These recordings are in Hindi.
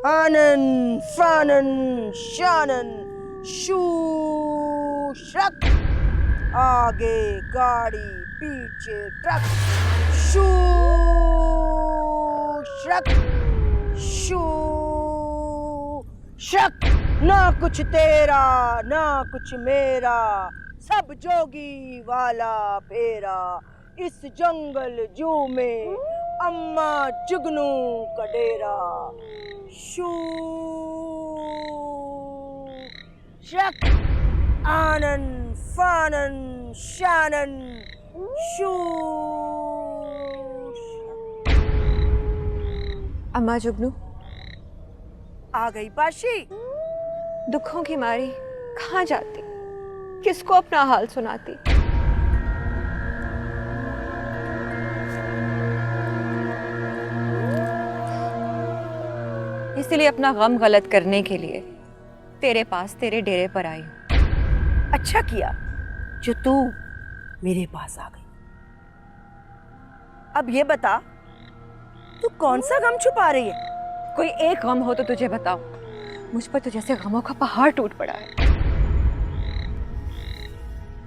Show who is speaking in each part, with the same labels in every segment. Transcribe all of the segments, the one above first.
Speaker 1: आनन फानन शानन शू शक, आगे गाड़ी पीछे ट्रक, शू शक शू शक। ना कुछ तेरा ना कुछ मेरा, सब जोगी वाला फेरा। इस जंगल जू में अम्मा जुगनू का डेरा। शू शक, आनन फानन शानन शू शक।
Speaker 2: अम्मा जुगनू
Speaker 1: आ गई पाशी?
Speaker 2: दुखों की मारी कहाँ जाती, किसको अपना हाल सुनाती। इसलिए अपना गम गलत करने के लिए तेरे पास तेरे डेरे पर आई हूं।
Speaker 1: अच्छा किया जो तू मेरे पास आ गई। अब ये बता, तू कौन सा गम छुपा रही है?
Speaker 2: कोई एक गम हो तो तुझे बताओ। मुझ पर तो जैसे गमों का पहाड़ टूट पड़ा है।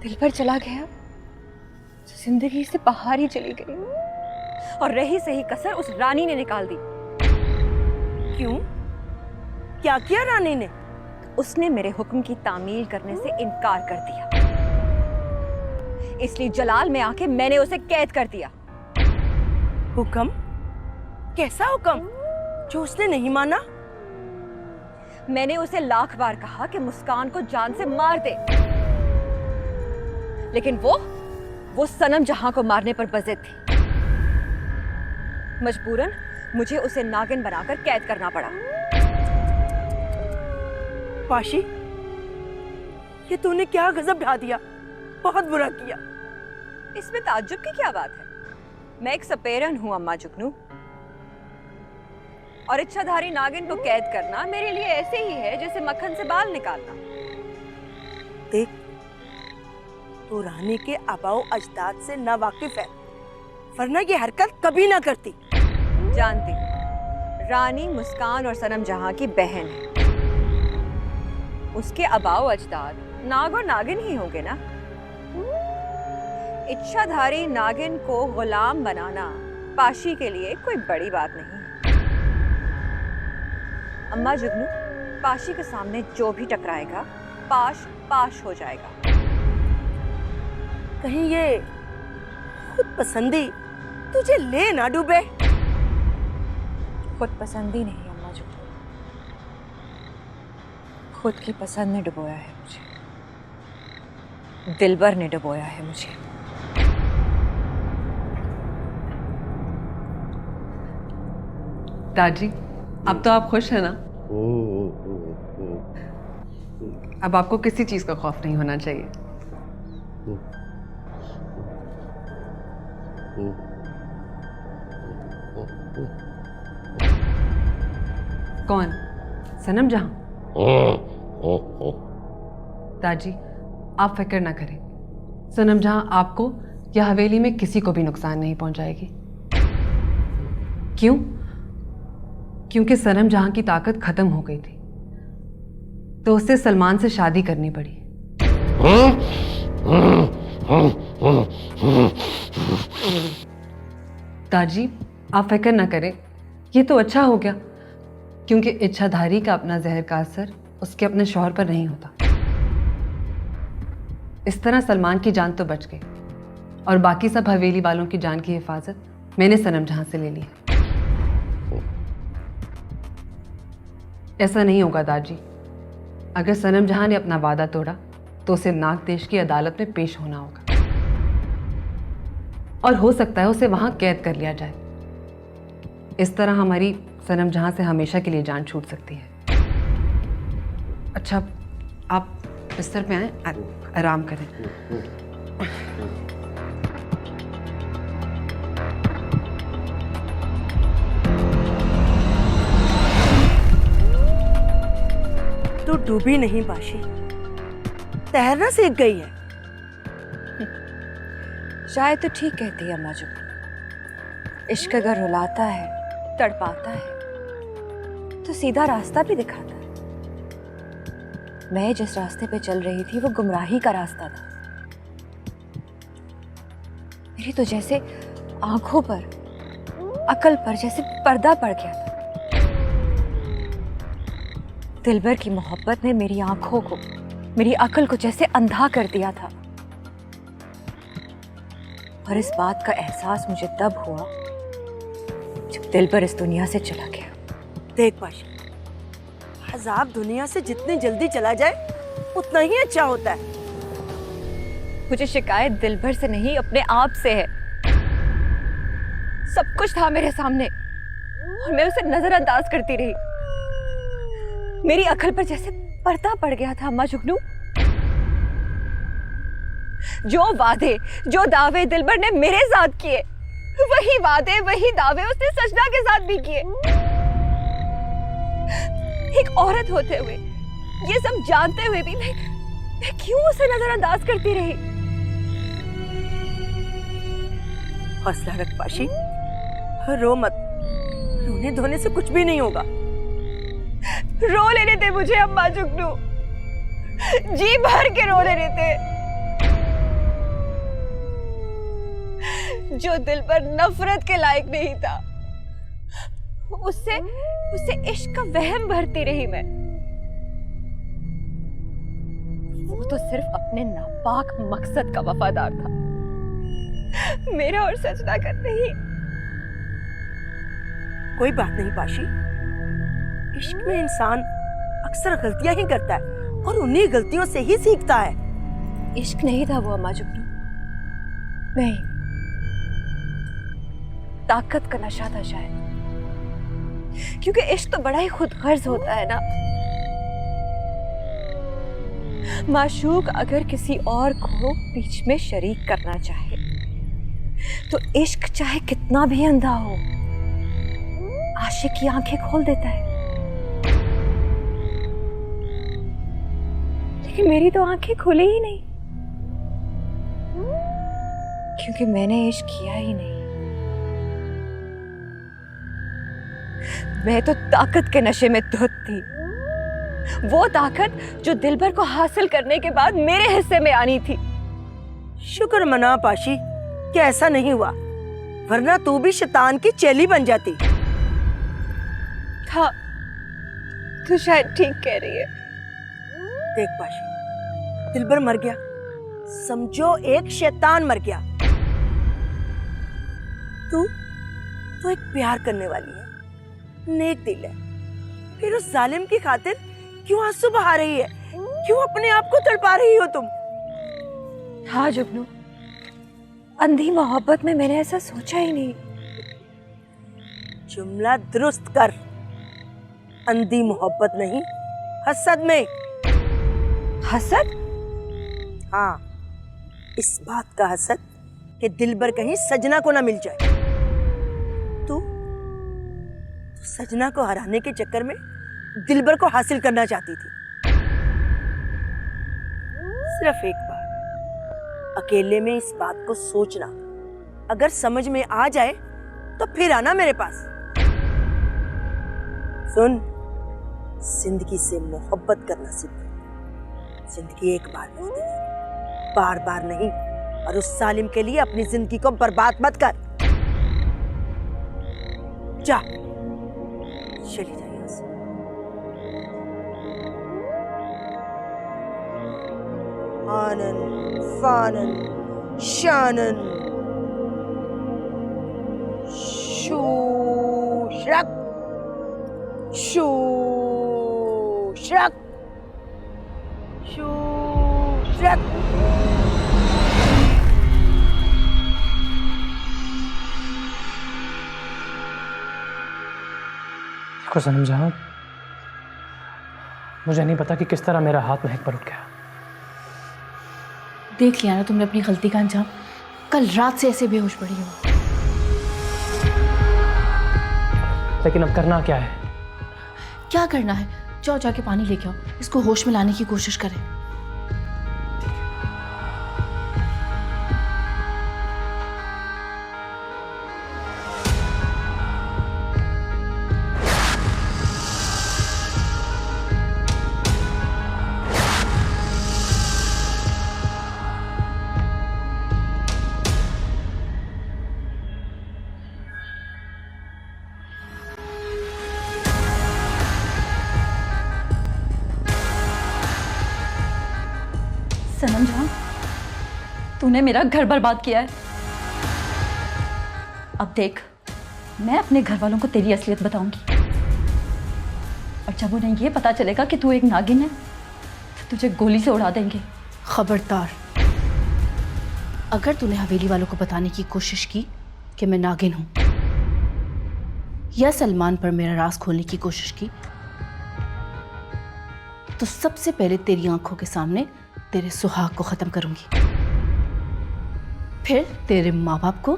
Speaker 2: दिल पर चला गया, जिंदगी से बाहर ही चली गई, और रही सही कसर उस रानी ने निकाल दी।
Speaker 1: क्यों? क्या किया रानी ने?
Speaker 2: उसने मेरे हुक्म की तामील करने से इनकार कर दिया, इसलिए जलाल में आके मैंने उसे कैद कर दिया।
Speaker 1: हुक्म? कैसा हुक्म जो उसने नहीं माना?
Speaker 2: मैंने उसे लाख बार कहा कि मुस्कान को जान से मार दे, लेकिन वो सनम जहां को मारने पर बज़िद थी। मजबूरन मुझे उसे नागिन बनाकर कैद करना पड़ा।
Speaker 1: पाशी, ये तूने क्या गजब ढा दिया, बहुत बुरा किया।
Speaker 2: इसमें ताज्जुब की क्या बात है? मैं एक सपेरन हूं अम्मा जुगनू, और इच्छाधारी नागिन को कैद करना मेरे लिए ऐसे ही है जैसे मक्खन से बाल निकालना।
Speaker 1: देख, तो रानी के आबाओ अजदाद से ना वाकिफ है, वरना ये हरकत कभी ना करती।
Speaker 2: जानती, रानी मुस्कान और सनम जहां की बहन है। उसके आबाओ अजदाद नाग और नागिन ही होंगे ना। इच्छाधारी नागिन को गुलाम बनाना पाशी के लिए कोई बड़ी बात नहीं। अम्मा जुगनू, पाशी के सामने जो भी टकराएगा पाश पाश हो जाएगा।
Speaker 1: कहीं ये खुद पसंदी तुझे ले ना डूबे।
Speaker 2: खुद पसंदी नहीं अम्मा जुगनू, खुद की पसंद ने डुबोया है मुझे, दिलबर ने डुबोया है मुझे।
Speaker 3: दादी, अब तो आप खुश हैं ना? अब आपको किसी चीज का खौफ नहीं होना चाहिए। कौन? सनम जहां? दादी, आप फिक्र ना करें। सनम जहां आपको या हवेली में किसी को भी नुकसान नहीं पहुंचाएगी। क्यों? क्योंकि सनम जहां की ताकत खत्म हो गई थी, तो उसे सलमान से शादी करनी पड़ी। दादी, आप फिक्र ना करें, ये तो अच्छा हो गया, क्योंकि इच्छाधारी का अपना जहर का असर उसके अपने शौहर पर नहीं होता। इस तरह सलमान की जान तो बच गई, और बाकी सब हवेली वालों की जान की हिफाजत मैंने सनम जहां से ले ली। ऐसा नहीं होगा दादी। अगर सनम जहां ने अपना वादा तोड़ा तो उसे नाग देश की अदालत में पेश होना होगा, और हो सकता है उसे वहां कैद कर लिया जाए। इस तरह हमारी सनम जहां से हमेशा के लिए जान छूट सकती है। अच्छा, आप बिस्तर पे आए, आराम करें।
Speaker 1: तू डूबी नहीं पाशी, तैरना सीख गई है।
Speaker 2: शायद तो ठीक कहती है अम्मा जुगनू। इश्क अगर रुलाता है, तड़पाता है, तो सीधा रास्ता भी दिखाता है। मैं जिस रास्ते पे चल रही थी वो गुमराही का रास्ता था। मेरी तो जैसे आंखों पर, अकल पर जैसे पर्दा पड़ गया था। दिलबर की मोहब्बत ने मेरी आंखों को, मेरी अकल को जैसे अंधा कर दिया था। और इस बात का एहसास मुझे तब हुआ जब दिलबर इस दुनिया से चला गया।
Speaker 1: देख पाशा, अज़ाब दुनिया से जितनी जल्दी चला जाए उतना ही अच्छा होता है।
Speaker 2: मुझे शिकायत दिलबर से नहीं, अपने आप से है। सब कुछ था मेरे सामने और मैं उसे नजरअंदाज करती रही। मेरी अकल पर जैसे पर्दा पड़ गया था अम्मा जुगनू। जो वादे, जो दावे दिलबर ने मेरे साथ किए, वही वादे, वही दावे उसने सजना के साथ भी किए। एक औरत होते हुए, ये सब जानते हुए भी मैं क्यों उसे नजरअंदाज करती रही?
Speaker 1: हौसला रख पाशी, रो मत। रोने धोने से कुछ भी नहीं होगा।
Speaker 2: रो लेने दे मुझे अम्मा जुगनू, जी भर के रो लेने दे। जो दिल पर नफरत के लायक नहीं था, उससे इश्क का वहम भरती रही मैं। वो तो सिर्फ अपने नापाक मकसद का वफादार था, मेरा और सजना का नहीं।
Speaker 1: कोई बात नहीं पाशी, इश्क में इंसान अक्सर गलतियां ही करता है और उन्हीं गलतियों से ही सीखता है।
Speaker 2: इश्क नहीं था वो अम्मा जुगनू, नहीं, ताकत का नशा था शायद। क्योंकि इश्क तो बड़ा ही खुदगर्ज होता है ना। माशूक अगर किसी और को बीच में शरीक करना चाहे तो इश्क चाहे कितना भी अंधा हो, आशिक की आंखें खोल देता है। लेकिन मेरी तो आंखें खुली ही नहीं, क्योंकि मैंने इश्क किया ही नहीं। मैं तो ताकत के नशे में धुत थी, वो ताकत जो दिलबर को हासिल करने के बाद मेरे हिस्से में आनी थी।
Speaker 1: शुक्र मना पाशी कि ऐसा नहीं हुआ, वरना तू भी शैतान की चेली बन जाती।
Speaker 2: हाँ, तू शायद ठीक कह रही है।
Speaker 1: देख पाशी, दिलबर मर गया, समझो एक शैतान मर गया। तू एक प्यार करने वाली है, नेक दिल है, फिर उस जालिम की खातिर क्यों आंसू बहा रही है? क्यों अपने आप को तड़पा रही हो तुम?
Speaker 2: हाँ जुगनू, अंधी मोहब्बत में मैंने ऐसा सोचा ही नहीं।
Speaker 1: जुमला दुरुस्त कर, अंधी मोहब्बत नहीं, हसद में।
Speaker 2: हसद?
Speaker 1: हाँ, इस बात का हसद कि दिलबर कहीं सजना को ना मिल जाए। तू सजना को हराने के चक्कर में दिलबर को हासिल करना चाहती थी। सिर्फ एक बार अकेले में इस बात को सोचना, अगर समझ में आ जाए तो फिर आना मेरे पास। सुन, जिंदगी से मोहब्बत करना सीख। जिंदगी एक बार मिलती है, बार बार नहीं। और उस सालिम के लिए अपनी जिंदगी को बर्बाद मत कर। जा, चली जा यहाँ से। आनन फानन शानन शूशक शूशक शूशक।
Speaker 4: देखो सनम जहां, मुझे नहीं पता कि किस तरह मेरा हाथ महक पर उठ गया।
Speaker 5: देख लिया ना तुमने अपनी गलती का अंजाम। कल रात से ऐसे बेहोश पड़ी हो।
Speaker 4: लेकिन अब करना क्या है?
Speaker 5: क्या करना है? जाओ जाके पानी लेके आओ, इसको होश में लाने की कोशिश करें। सनम जहां, तूने मेरा घर बर्बाद किया है। अब देख, मैं अपने घर वालों को तेरी असलियत बताऊंगी, और जब उन्हें ये पता चलेगा कि तू एक नागिन है तो तुझे गोली से उड़ा देंगे। खबरदार, अगर तूने हवेली वालों को बताने की कोशिश की कि मैं नागिन हूं या सलमान पर मेरा राज खोलने की कोशिश की, तो सबसे पहले तेरी आंखों के सामने तेरे सुहाग को खत्म करूंगी, फिर तेरे माँ बाप को,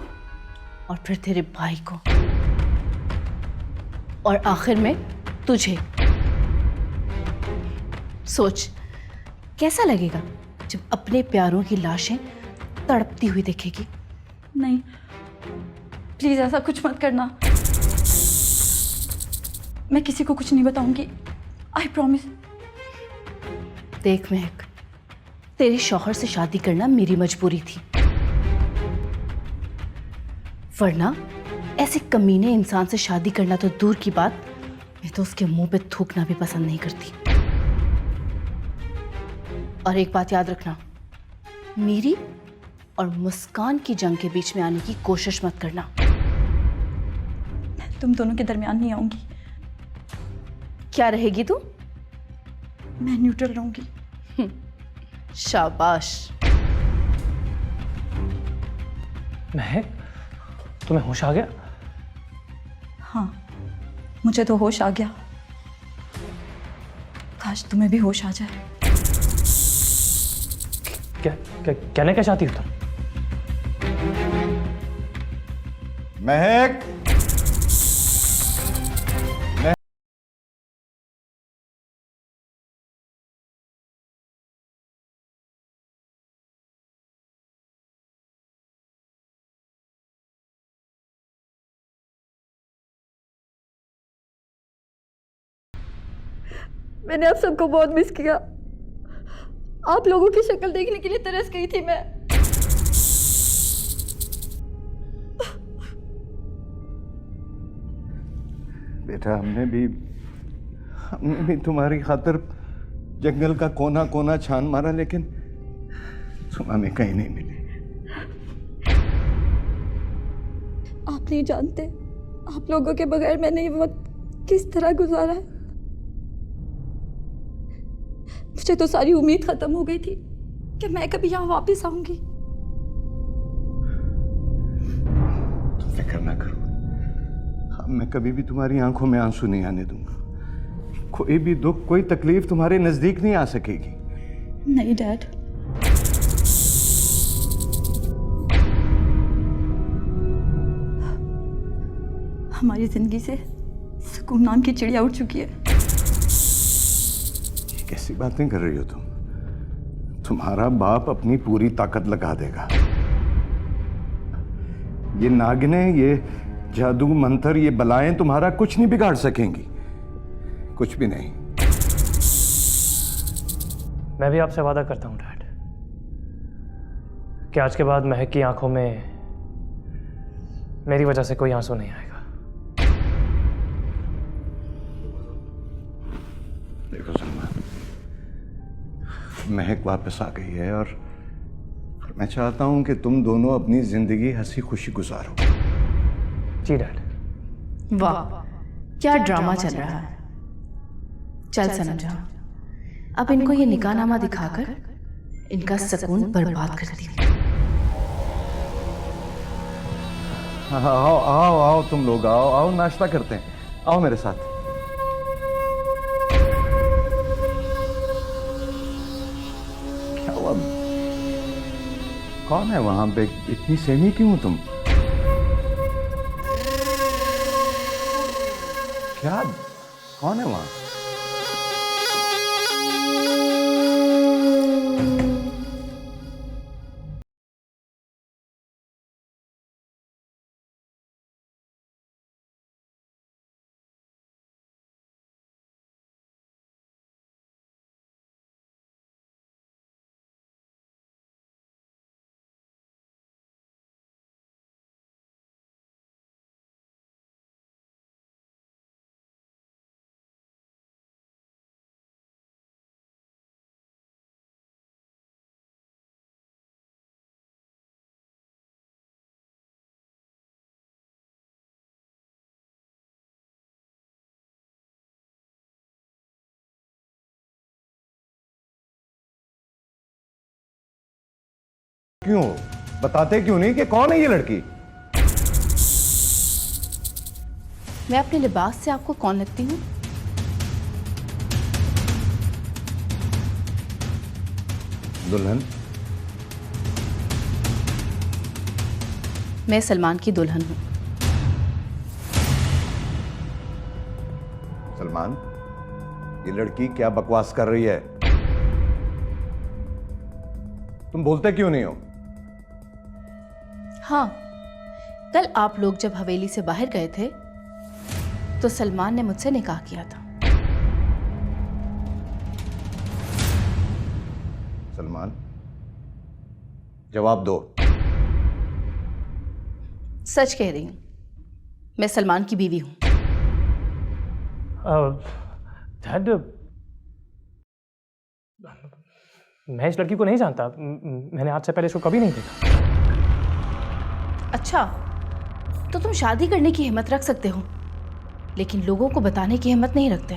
Speaker 5: और फिर तेरे भाई को, और आखिर में तुझे। सोच कैसा लगेगा जब अपने प्यारों की लाशें तड़पती हुई देखेगी। नहीं, प्लीज ऐसा कुछ मत करना। मैं किसी को कुछ नहीं बताऊंगी, आई प्रॉमिस। देख महक, तेरे शौहर से शादी करना मेरी मजबूरी थी, वरना ऐसे कमीने इंसान से शादी करना तो दूर की बात, मैं तो उसके मुंह पे थूकना भी पसंद नहीं करती। और एक बात याद रखना, मेरी और मुस्कान की जंग के बीच में आने की कोशिश मत करना। तुम दोनों के दरमियान नहीं आऊंगी। क्या रहेगी तू? मैं न्यूट्रल रहूंगी। शाबाश।
Speaker 4: महक, तुम्हें होश आ गया?
Speaker 5: हाँ, मुझे तो होश आ गया। काश तुम्हें भी होश आ जाए।
Speaker 4: कहना क्या चाहती हो तुम?
Speaker 6: महक,
Speaker 5: मैंने आप सबको बहुत मिस किया। आप लोगों की शक्ल देखने के लिए तरस गई थी मैं।
Speaker 6: बेटा, हमने भी तुम्हारी खातिर जंगल का कोना कोना छान मारा, लेकिन तुम हमें कहीं नहीं मिली।
Speaker 5: आप नहीं जानते आप लोगों के बगैर मैंने ये वक्त किस तरह गुजारा है। मुझे तो सारी उम्मीद खत्म हो गई थी कि मैं कभी यहाँ वापस आऊंगी।
Speaker 6: तुम फिक्र ना करो, अब मैं कभी भी तुम्हारी आंखों में आंसू नहीं आने दूंगा। कोई भी दुख, कोई तकलीफ तुम्हारे नजदीक नहीं आ सकेगी।
Speaker 5: नहीं डैड, हमारी जिंदगी से सुकून नाम की चिड़िया उड़ चुकी है।
Speaker 6: कैसी बातें कर रही हो तुम? तुम्हारा बाप अपनी पूरी ताकत लगा देगा। ये नागिनें, ये जादू मंत्र, ये बलाएं तुम्हारा कुछ नहीं बिगाड़ सकेंगी, कुछ भी नहीं।
Speaker 4: मैं भी आपसे वादा करता हूं डैड कि आज के बाद महक की आंखों में मेरी वजह से कोई आंसू नहीं आएगा।
Speaker 6: देखो सलमान, महक वापस आ गई है और मैं चाहता हूं कि तुम दोनों अपनी जिंदगी हंसी खुशी गुजारो।
Speaker 4: जी डैड।
Speaker 5: वाह, क्या ड्रामा चल रहा है। चल सनम जहां, अब इनको ये निकाहनामा दिखाकर इनका सुकून बर्बाद कर दी।
Speaker 6: आओ आओ आओ, तुम लोग आओ आओ, नाश्ता करते हैं, आओ मेरे साथ। क्या हुआ? कौन है वहां पे? इतनी सहमी क्यों हो तुम? क्या, कौन है वहां? क्यों बताते क्यों नहीं कि कौन है ये लड़की?
Speaker 7: मैं अपने लिबास से आपको कौन लगती हूँ?
Speaker 6: दुल्हन।
Speaker 7: मैं सलमान की दुल्हन हूँ।
Speaker 6: सलमान, ये लड़की क्या बकवास कर रही है? तुम बोलते क्यों नहीं हो?
Speaker 7: हाँ, कल आप लोग जब हवेली से बाहर गए थे तो सलमान ने मुझसे निकाह किया था।
Speaker 6: सलमान, जवाब दो।
Speaker 7: सच कह रही हूँ, मैं सलमान की बीवी हूँ।
Speaker 4: डैड, मैं इस लड़की को नहीं जानता। मैंने आज से पहले इसको कभी नहीं देखा।
Speaker 7: अच्छा, तो तुम शादी करने की हिम्मत रख सकते हो, लेकिन लोगों को बताने की हिम्मत नहीं रखते।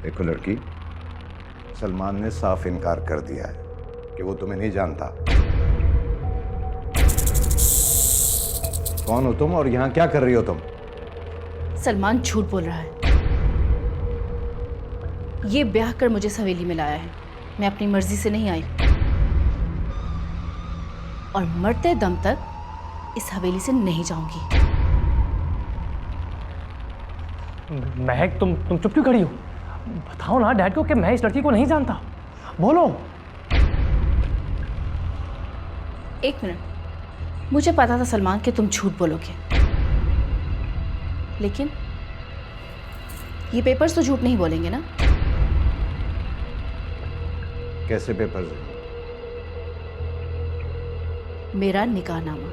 Speaker 6: देखो लड़की, सलमान ने साफ इनकार कर दिया है कि वो तुम्हें नहीं जानता। कौन हो तुम और यहां क्या कर रही हो तुम?
Speaker 7: सलमान झूठ बोल रहा है। ये ब्याह कर मुझे इस हवेली में लाया है। मैं अपनी मर्जी से नहीं आई और मरते दम तक इस हवेली से नहीं जाऊंगी।
Speaker 4: महक, तुम चुप क्यों खड़ी हो? बताओ ना डैड को कि मैं इस लड़की को नहीं जानता। बोलो।
Speaker 7: एक मिनट, मुझे पता था सलमान कि तुम झूठ बोलोगे, लेकिन ये पेपर्स तो झूठ नहीं बोलेंगे ना?
Speaker 6: कैसे पेपर्स हैं?
Speaker 7: मेरा निकाहनामा।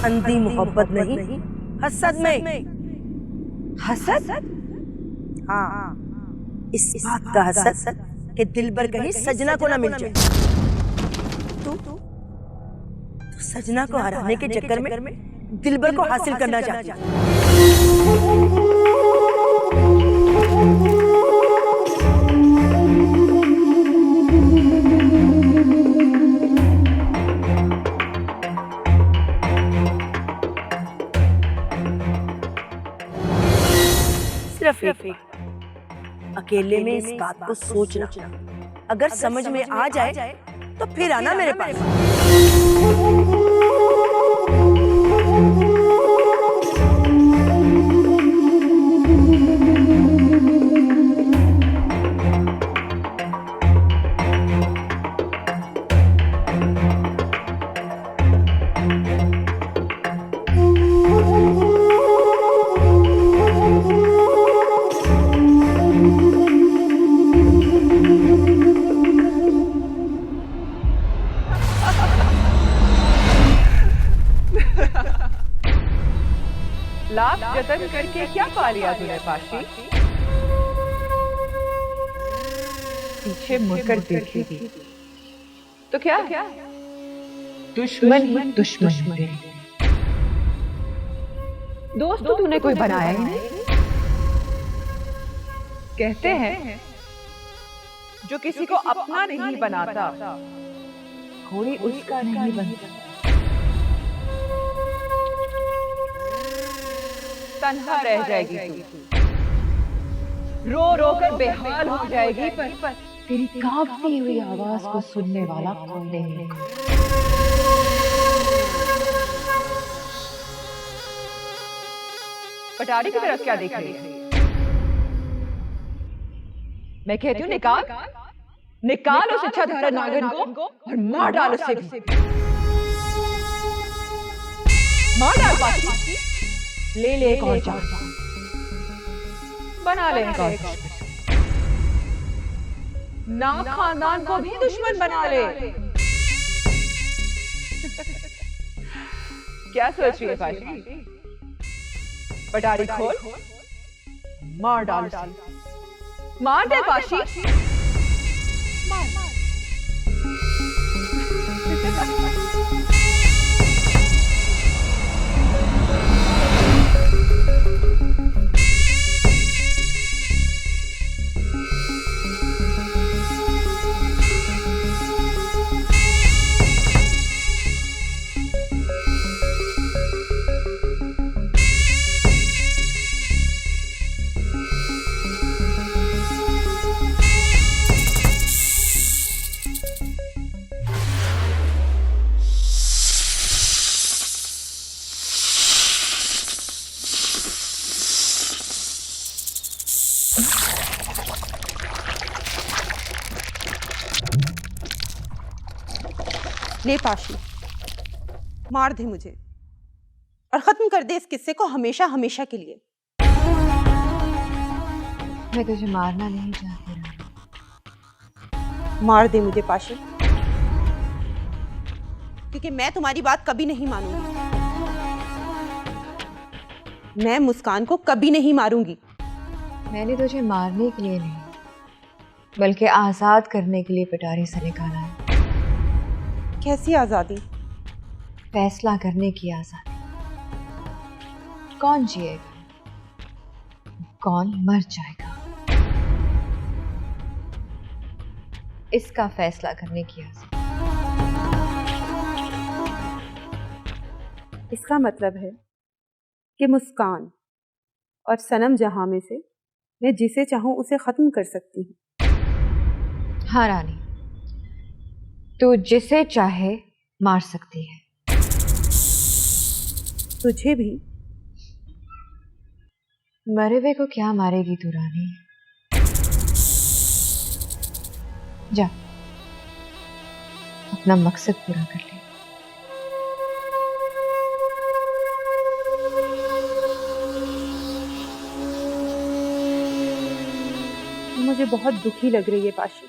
Speaker 1: अंधी मोहब्बत नहीं, हसद में।
Speaker 2: हसद?
Speaker 1: हाँ, इस बात का हसद कि दिलबर कहीं सजना को ना मिल जाए। तू सजना को हराने के चक्कर में दिलबर को हासिल करना चाहती है। सिर्फ एक अकेले में इस बात को सोचना, अगर समझ में आ जाए तो फिर आना मेरे पास।
Speaker 2: लाभ जतन करके क्या पा लिया तूने पाशी? पीछे मुड़कर देखेगी तो क्या दुश्मन ही दुश्मन है। दोस्त तो तूने कोई बनाया ही नहीं। कहते हैं जो किसी को अपना नहीं बनाता कोई उसका नहीं बनता। तन्हा रह जाएगी तू, रो रो कर बेहाल हो जाएगी, पर तेरी कांपती हुई आवाज को सुनने वाला कोई नहीं। पटारी की तरफ क्या देख रही है? मैं कहती हूँ निकाल उस इच्छाधारा नागन को और मार डाल उसे भी। मार डाल पासी। ले एक और जान, बना ले एक और ना खानदान को भी दुश्मन बना ले। क्या सोच रही है पाशी? पटारी खोल, मार डाल उसे। मार दे पाशी, मार।
Speaker 8: ले पाशी, मार दे मुझे और खत्म कर दे इस किस्से को हमेशा हमेशा के लिए।
Speaker 2: मैं तुझे मारना नहीं चाहती रानी।
Speaker 8: मार दे मुझे पाशी, क्योंकि मैं तुम्हारी बात कभी नहीं मानूंगी। मैं मुस्कान को कभी नहीं मारूंगी।
Speaker 2: मैंने तुझे मारने के लिए नहीं बल्कि आजाद करने के लिए पिटारे से निकाला है।
Speaker 8: कैसी आजादी?
Speaker 2: फैसला करने की आजादी। कौन जिएगा, कौन मर जाएगा, इसका फैसला करने की आजादी।
Speaker 8: इसका मतलब है कि मुस्कान और सनम जहां में से मैं जिसे चाहूं उसे खत्म कर सकती हूँ।
Speaker 2: हाँ रानी, तू जिसे चाहे मार सकती है।
Speaker 8: तुझे भी?
Speaker 2: मरे हुए को क्या मारेगी तू रानी? जा अपना मकसद पूरा कर ले।
Speaker 8: मुझे बहुत दुखी लग रही है पाशी।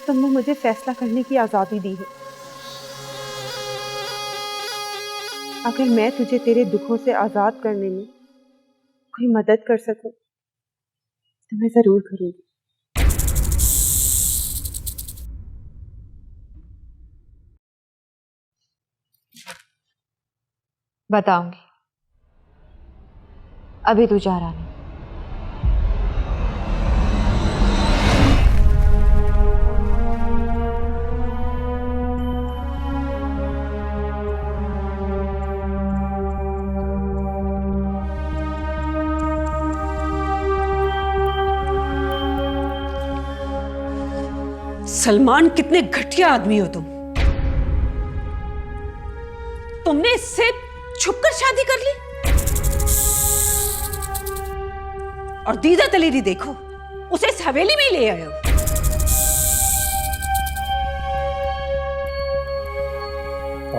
Speaker 8: तुमने मुझे फैसला करने की आजादी दी है। अगर मैं तुझे तेरे दुखों से आजाद करने में कोई मदद कर सकूं तो मैं जरूर करूंगी।
Speaker 2: बताऊंगी। अभी तू जा रानी।
Speaker 9: सलमान, कितने घटिया आदमी हो तुम। तुमने इससे छुपकर शादी कर ली और दीदा दलेरी देखो, उसे इस हवेली में ले आए हो।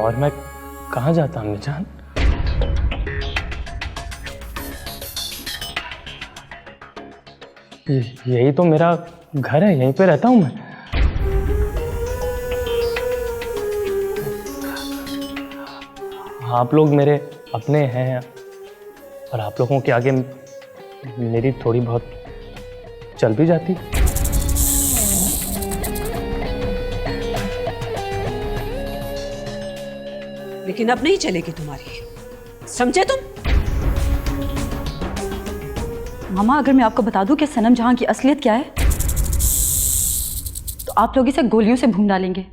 Speaker 4: और मैं कहाँ जाता अम्मी जान? यही तो मेरा घर है, यहीं पे रहता हूँ मैं। आप लोग मेरे अपने हैं और आप लोगों के आगे मेरी थोड़ी बहुत चल भी जाती।
Speaker 9: लेकिन अब नहीं चलेगी तुम्हारी, समझे तुम?
Speaker 5: मामा, अगर मैं आपको बता दूं कि सनम जहां की असलियत क्या है तो आप लोग इसे गोलियों से भून डालेंगे।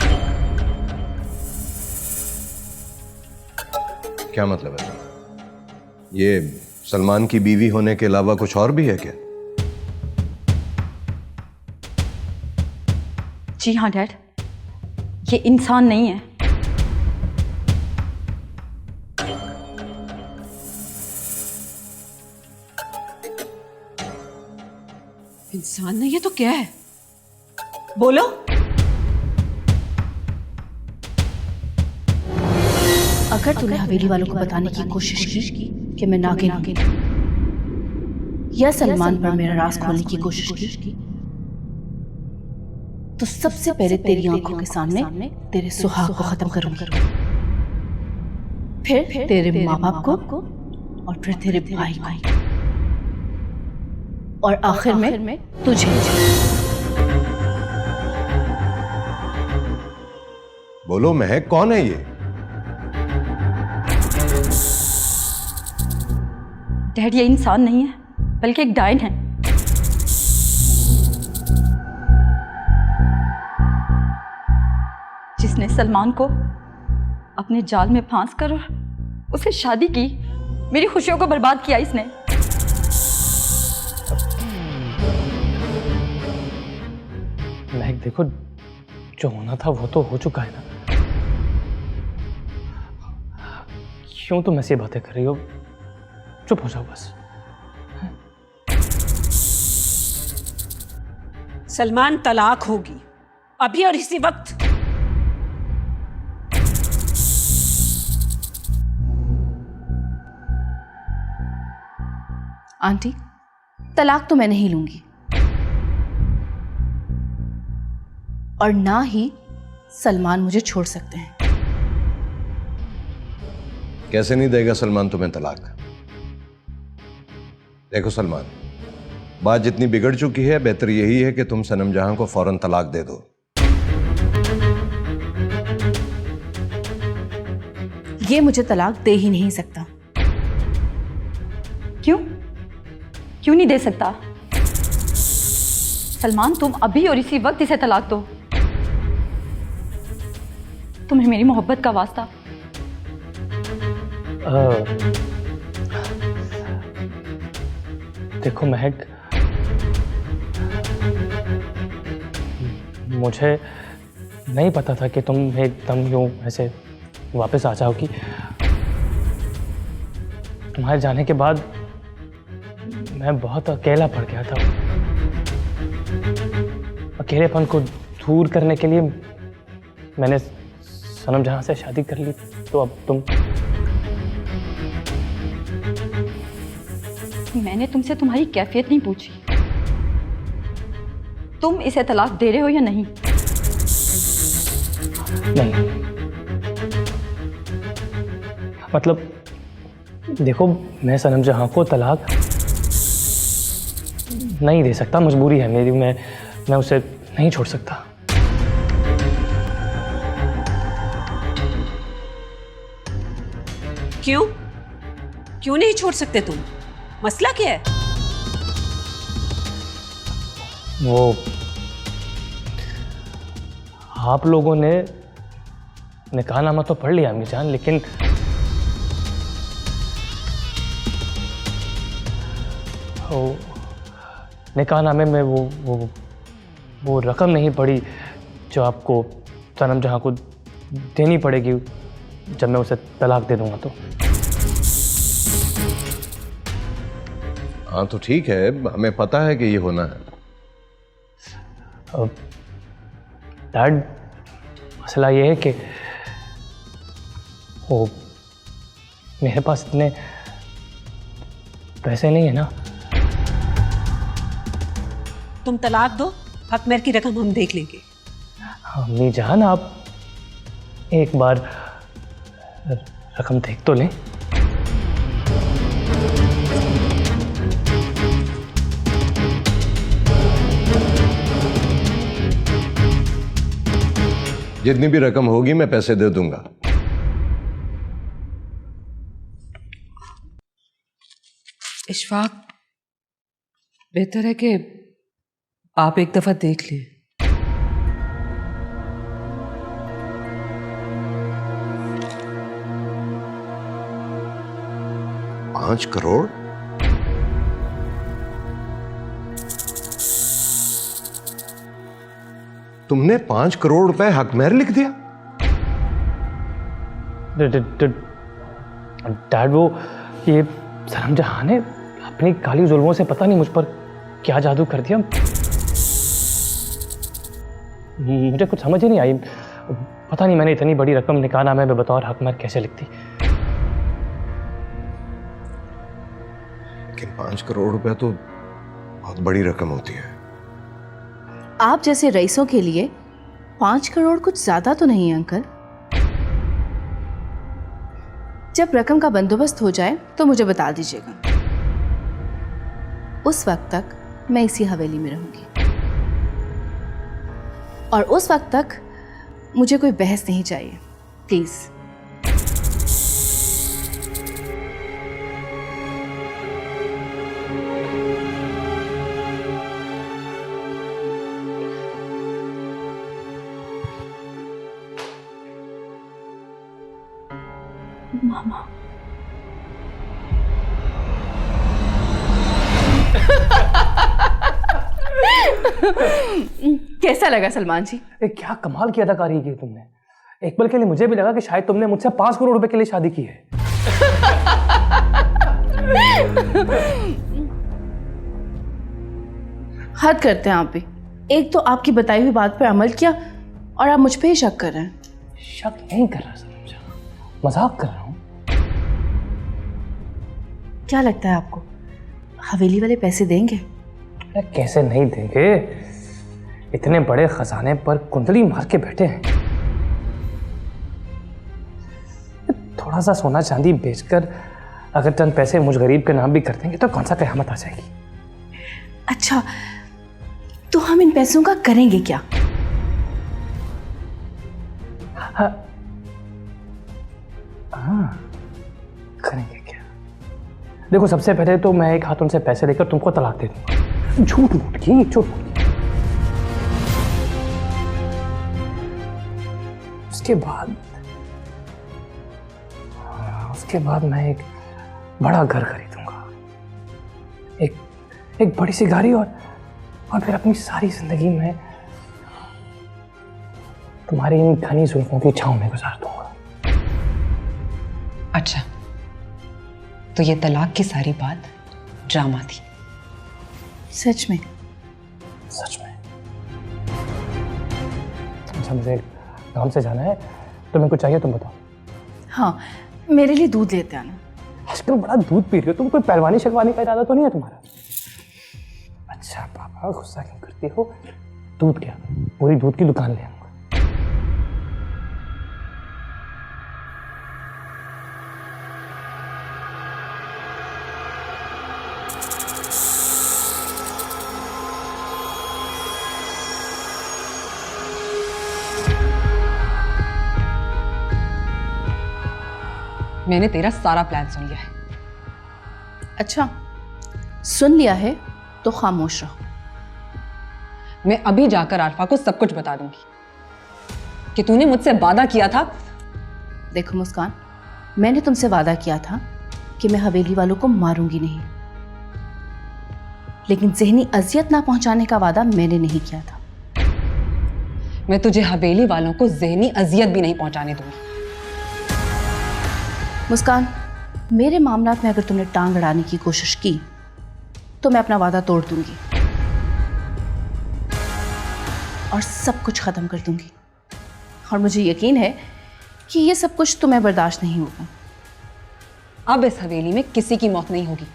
Speaker 6: क्या मतलब है? ये सलमान की बीवी होने के अलावा कुछ और भी है क्या?
Speaker 5: जी हाँ डैड, ये इंसान नहीं है।
Speaker 9: इंसान नहीं है तो क्या है? बोलो।
Speaker 7: अगर तूने हवेली वालों को बताने की कोशिश की कि मैं नागिन या सलमान पर मेरा राज खोलने की कोशिश की तो सबसे पहले तेरी आंखों के सामने तेरे सुहाग को खत्म करूंगी, फिर तेरे माँ बाप को और फिर तेरे भाई को और आखिर में तुझे।
Speaker 6: बोलो महक, कौन है ये?
Speaker 5: डैड, ये इंसान नहीं है बल्कि एक डायन है। जिसने सलमान को अपने जाल में फांस कर और उससे शादी की। मेरी खुशियों को बर्बाद किया इसने।
Speaker 4: महक देखो, जो होना था वो तो हो चुका है ना। क्यों तुम ऐसी बातें कर रही हो? चुप हो जाओ बस।
Speaker 9: सलमान, तलाक होगी अभी और इसी वक्त।
Speaker 7: आंटी, तलाक तो मैं नहीं लूंगी, और ना ही सलमान मुझे छोड़ सकते हैं।
Speaker 10: कैसे नहीं देगा सलमान तुम्हें तलाक? देखो सलमान, बात जितनी बिगड़ चुकी है, बेहतर यही है कि तुम सनम जहां को फौरन तलाक दे दो।
Speaker 7: ये मुझे तलाक दे ही नहीं सकता।
Speaker 5: क्यों? क्यों नहीं दे सकता? सलमान, तुम अभी और इसी वक्त इसे तलाक दो। तुम्हें मेरी मोहब्बत का वास्ता।
Speaker 4: देखो महक, मुझे नहीं पता था कि तुम एकदम यूं ऐसे वापस आ जाओगी। तुम्हारे जाने के बाद मैं बहुत अकेला पड़ गया था। अकेलेपन को दूर करने के लिए मैंने सनम जहां से शादी कर ली। तो अब
Speaker 5: मैंने तुमसे तुम्हारी कैफियत नहीं पूछी। तुम इसे तलाक दे रहे हो या नहीं?
Speaker 4: नहीं, मतलब देखो, मैं सनम जहां को तलाक नहीं दे सकता, मजबूरी है मेरी। मैं उसे नहीं छोड़ सकता।
Speaker 9: क्यों? क्यों नहीं छोड़ सकते तुम? मसला क्या है?
Speaker 4: वो आप लोगों ने निकाहनामा तो पढ़ लिया अम्मी जान, लेकिन निकाहनामे में वो रकम नहीं पड़ी जो आपको सनम जहां को देनी पड़ेगी जब मैं उसे तलाक दे दूंगा। तो
Speaker 10: हाँ तो ठीक है, हमें पता है कि ये होना है।
Speaker 4: डैड, मसला ये है कि वो मेरे पास इतने पैसे नहीं है ना।
Speaker 9: तुम तलाक दो, हक मेहर की रकम हम देख लेंगे।
Speaker 4: अम्मी जान, आप एक बार रकम देख तो लें।
Speaker 10: जितनी भी रकम होगी मैं पैसे दे दूंगा।
Speaker 3: इशफाक, बेहतर है कि आप एक दफा देख लें।
Speaker 10: 5 करोड़? तुमने 5 करोड़ रुपए हक महर लिख दिया?
Speaker 4: डैड, वो ये सनम जहां ने अपनी काली जुल्मों से पता नहीं मुझ पर क्या जादू कर दिया। मुझे कुछ समझ ही नहीं आई। पता नहीं मैंने इतनी बड़ी रकम निकाहनामे में बतौर हक महर कैसे लिख दी।
Speaker 10: लेकिन 5 करोड़ रुपए तो बहुत बड़ी रकम होती है।
Speaker 7: आप जैसे रईसों के लिए 5 करोड़ कुछ ज्यादा तो नहीं है अंकल। जब रकम का बंदोबस्त हो जाए तो मुझे बता दीजिएगा। उस वक्त तक मैं इसी हवेली में रहूंगी, और उस वक्त तक मुझे कोई बहस नहीं चाहिए, प्लीज।
Speaker 5: मामा,
Speaker 7: कैसा लगा सलमान जी?
Speaker 4: क्या कमाल की अदाकारी की तुमने। एक पल के लिए मुझे भी लगा कि शायद तुमने मुझसे 5 करोड़ रुपए के लिए शादी की है।
Speaker 7: हद करते हैं आप भी। एक तो आपकी बताई हुई बात पर अमल किया, और आप मुझ पे ही शक कर रहे हैं?
Speaker 4: शक नहीं कर रहा सनम जहां, मजाक कर रहा हूँ।
Speaker 7: क्या लगता है आपको हवेली वाले पैसे देंगे?
Speaker 4: अरे कैसे नहीं देंगे, इतने बड़े खजाने पर कुंडली मार के बैठे हैं। थोड़ा सा सोना चांदी बेचकर अगर चंद पैसे मुझ गरीब के नाम भी कर देंगे तो कौन सा कयामत आ जाएगी।
Speaker 7: अच्छा, तो हम इन पैसों का करेंगे क्या?
Speaker 4: हाँ, करेंगे क्या? देखो, सबसे पहले तो मैं एक हाथ उनसे पैसे लेकर तुमको तलाक दे दूंगा। झूठ मूठ की, झूठ मूठ की। उसके बाद मैं एक बड़ा घर खरीदूंगा, एक बड़ी सी गाड़ी, और फिर अपनी सारी जिंदगी में तुम्हारी इन घनी जुल्फों की छांव में गुजार दूंगा।
Speaker 3: अच्छा, तो ये तलाक की सारी बात ड्रामा थी?
Speaker 7: सच में?
Speaker 4: सच में। अच्छा, मुझे काम से जाना है, तो मैं कुछ चाहिए तुम बताओ।
Speaker 7: हाँ, मेरे लिए दूध लेते आना।
Speaker 4: आजकल बड़ा दूध पी रही हो तुम, कोई पहलवानी शलवानी का इरादा तो नहीं है तुम्हारा? अच्छा पापा, गुस्सा क्यों करती हो? दूध क्या, पूरी दूध की दुकान ले आऊंगा।
Speaker 3: मैंने तेरा सारा प्लान सुन लिया है।
Speaker 7: अच्छा, सुन लिया है तो खामोश रहो।
Speaker 3: मैं अभी जाकर आरफा को सब कुछ बता दूंगी कि तूने मुझसे वादा किया था।
Speaker 7: देखो मुस्कान, मैंने तुमसे वादा किया था कि मैं हवेली वालों को मारूंगी नहीं, लेकिन ज़हनी अजियत ना पहुंचाने का वादा मैंने नहीं किया था।
Speaker 3: मैं तुझे हवेली वालों को ज़हनी अजियत भी नहीं पहुंचाने दूंगी।
Speaker 7: मुस्कान, मेरे मामलात में अगर तुमने टांग अड़ाने की कोशिश की तो मैं अपना वादा तोड़ दूंगी और सब कुछ खत्म कर दूंगी। और मुझे यकीन है कि ये सब कुछ तुम्हें बर्दाश्त नहीं होगा।
Speaker 3: अब इस हवेली में किसी की मौत नहीं होगी।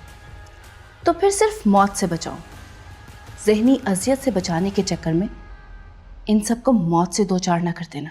Speaker 7: तो फिर सिर्फ मौत से बचाओ। ज़हनी अजियत से बचाने के चक्कर में इन सबको मौत से दो चार ना कर देना।